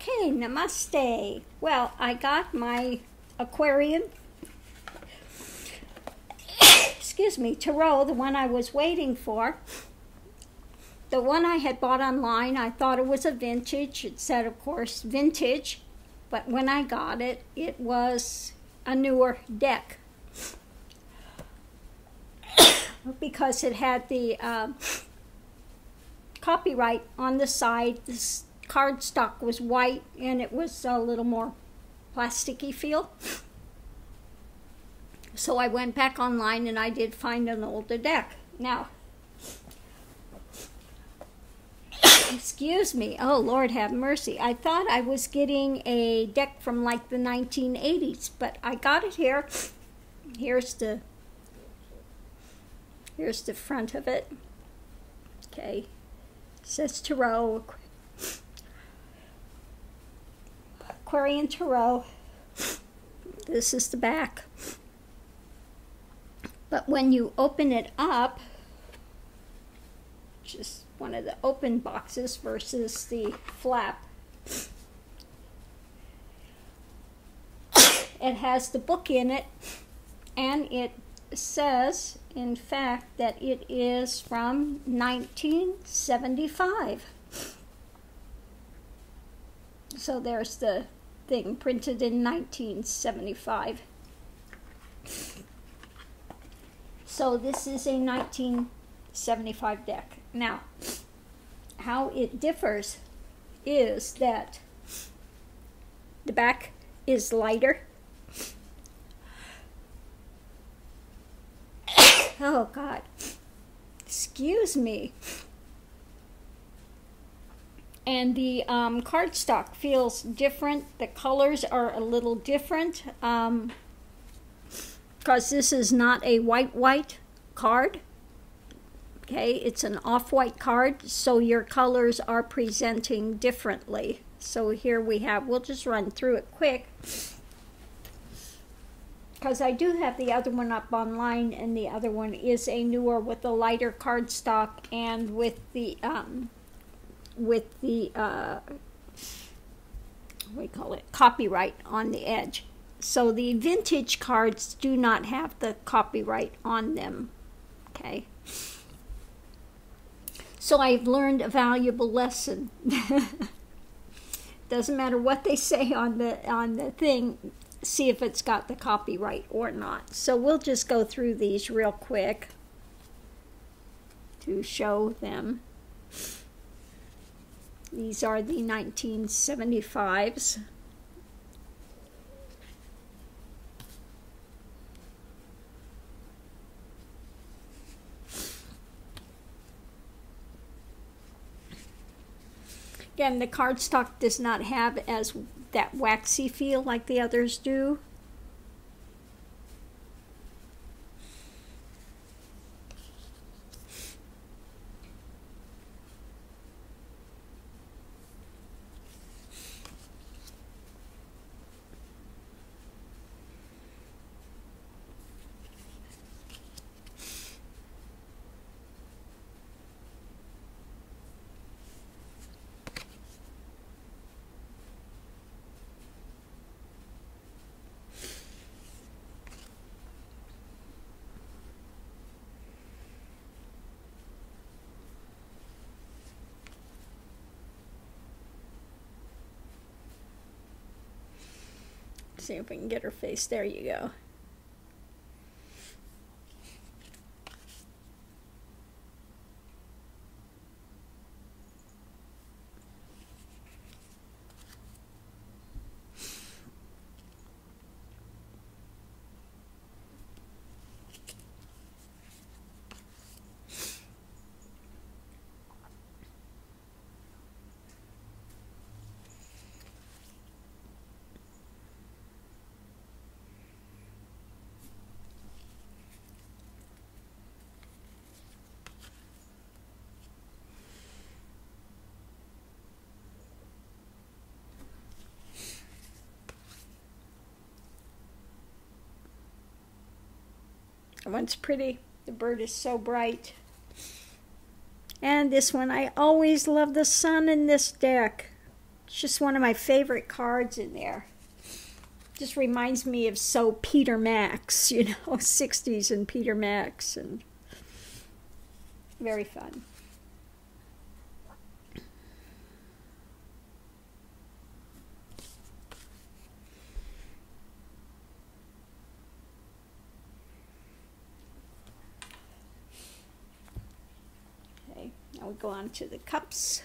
Okay, namaste. Well, I got my Aquarian, excuse me, tarot, the one I was waiting for. The one I had bought online, I thought it was a vintage. It said, of course, vintage. But when I got it, it was a newer deck. Because it had the copyright on the side. This cardstock was white and it was a little more plasticky feel. So I went back online and I did find an older deck. Now, excuse me, oh Lord have mercy. I thought I was getting a deck from like the 1980s, but I got it here. Here's the front of it. Okay, it says Tarot, Aquarian Tarot. This is the back. But when you open it up, just one of the open boxes versus the flap, it has the book in it, and it says, in fact, that it is from 1975. So there's the thing, printed in 1975. So this is a 1975 deck. Now, how it differs is that the back is lighter. Oh God, excuse me. And the cardstock feels different. The colors are a little different because this is not a white card. Okay, it's an off-white card, so your colors are presenting differently. So here we have, we'll just run through it quick, because I do have the other one up online, and the other one is a newer with a lighter cardstock and with the what do you call it, copyright on the edge. So the vintage cards do not have the copyright on them. Okay. So I've learned a valuable lesson. Doesn't matter what they say on the thing, see if it's got the copyright or not. So we'll just go through these real quick to show them. These are the 1975s. Again, the cardstock does not have as that waxy feel like the others do. See if we can get her face. There you go. That one's pretty. The bird is so bright. And this one, I always love the sun in this deck. It's just one of my favorite cards in there. Just reminds me of Peter Max, you know, 60s and Peter Max, and very fun. Okay, now we go on to the cups.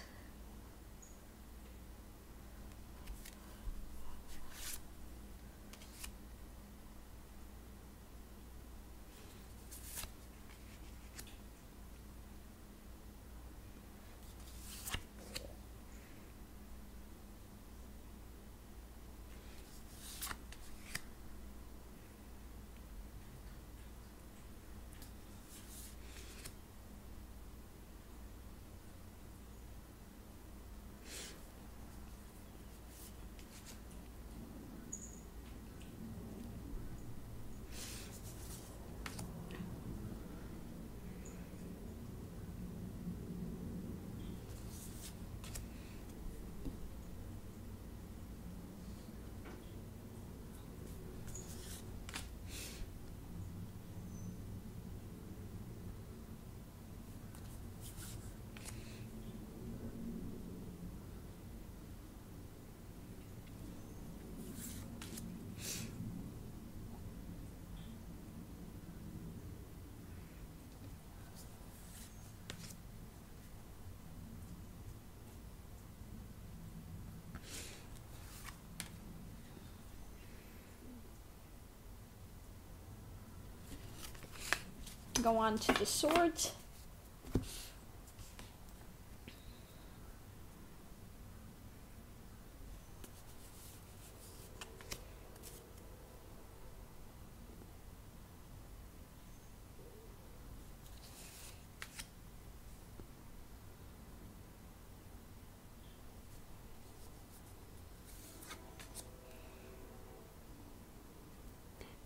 Go on to the swords.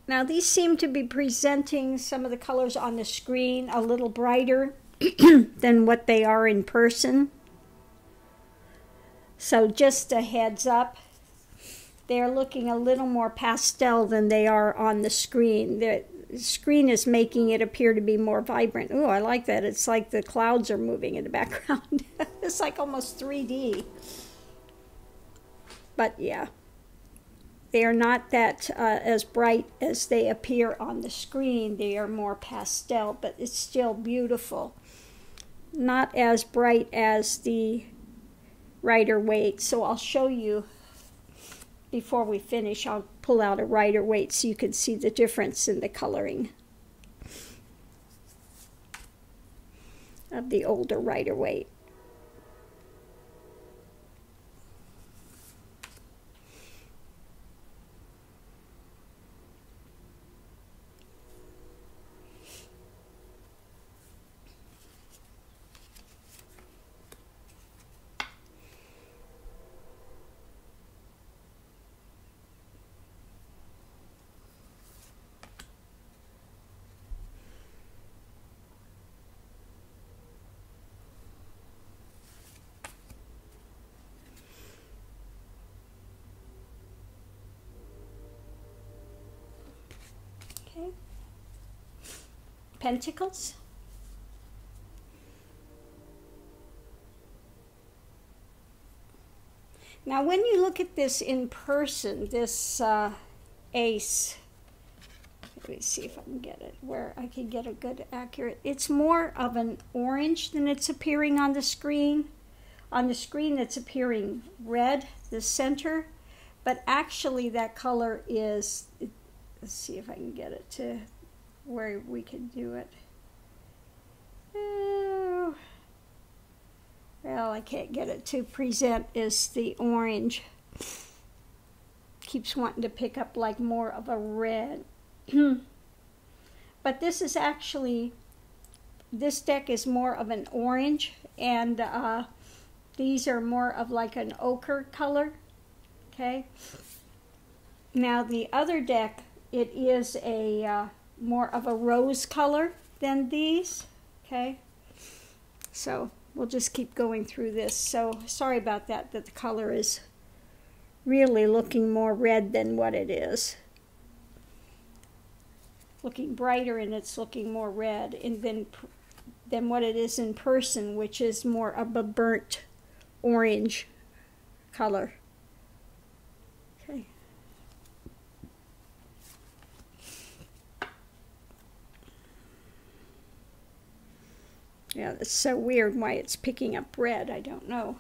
Now these seem to be presenting some of the colors on the screen a little brighter than what they are in person. So just a heads up, they're looking a little more pastel than they are on the screen. The screen is making it appear to be more vibrant. Ooh, I like that. It's like the clouds are moving in the background. It's like almost 3D. But yeah. They are not that as bright as they appear on the screen. They are more pastel, but it's still beautiful. Not as bright as the Rider-Waite. So I'll show you, before we finish, I'll pull out a Rider-Waite so you can see the difference in the coloring of the older Rider-Waite. Okay. Pentacles. Now when you look at this in person, this ace, let me see if I can get it where I can get a good accurate, it's more of an orange than it's appearing on the screen. On the screen it's appearing red, the center, but actually that color is, let's see if I can get it to where we can do it. Oh, well, I can't get it to present is the orange. Keeps wanting to pick up like more of a red. But this is actually, this deck is more of an orange, and these are more of like an ochre color. Okay. Now the other deck, it is a more of a rose color than these. Okay. So we'll just keep going through this. So sorry about that, that the color is really looking more red than what it is. Looking brighter, and it's looking more red and than what it is in person, which is more of a burnt orange color. Okay. Yeah, that's so weird why it's picking up red. I don't know.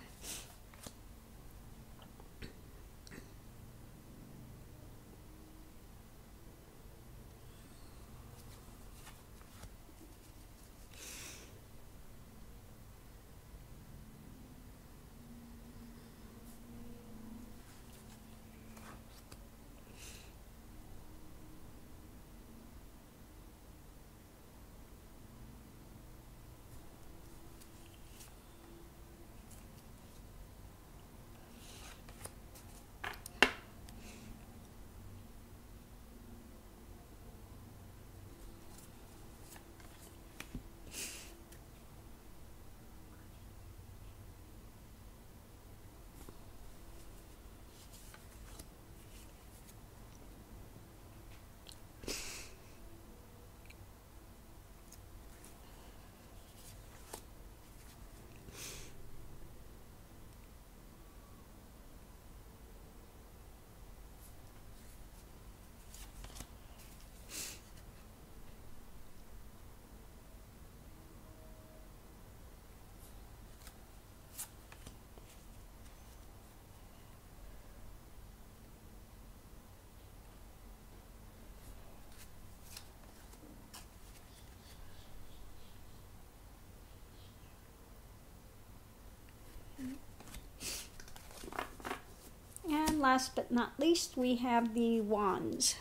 And last but not least, we have the wands.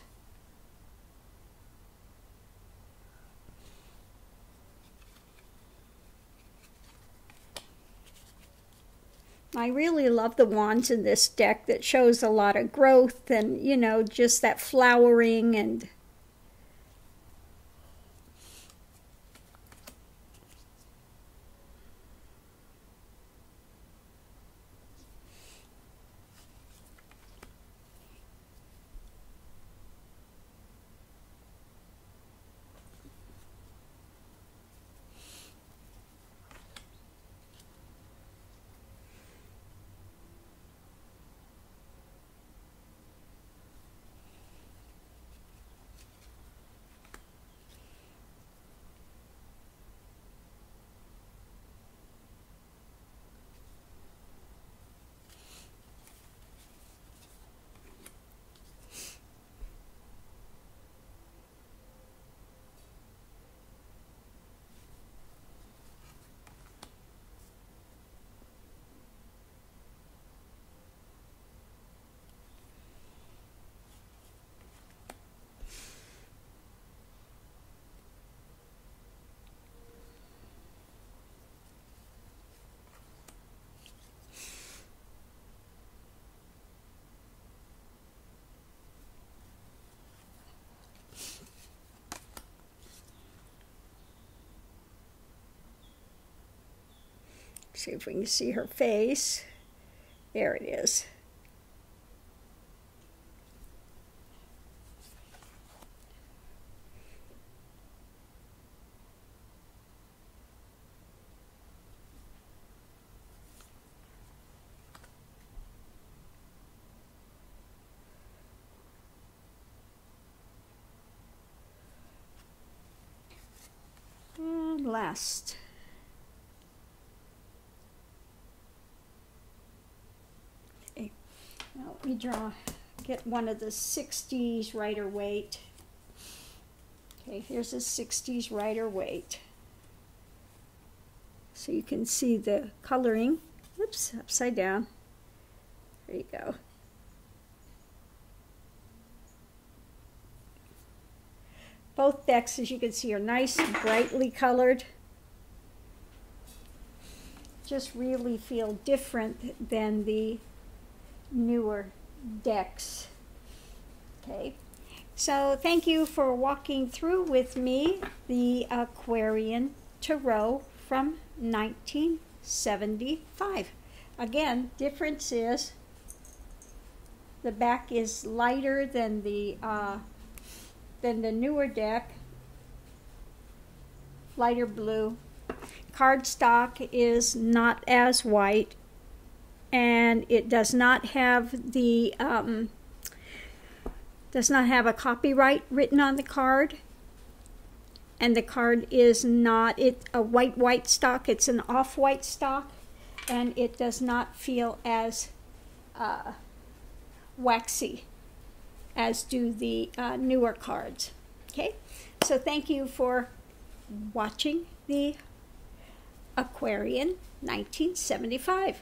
I really love the wands in this deck that shows a lot of growth and, you know, just that flowering and see if we can see her face. There it is. And last. Now let me get one of the 60s Rider-Waite. Okay, here's a 60s Rider-Waite. So you can see the coloring. Oops, upside down. There you go. Both decks, as you can see, are nice and brightly colored. Just really feel different than the newer decks. Okay, so thank you for walking through with me the Aquarian Tarot from 19 1975. Again, difference is the back is lighter than the newer deck, lighter blue. Cardstock is not as white, and it does not have the does not have a copyright written on the card. And the card is not a white stock. It's an off-white stock, and it does not feel as waxy as do the newer cards. Okay, so thank you for watching the Aquarian 1975.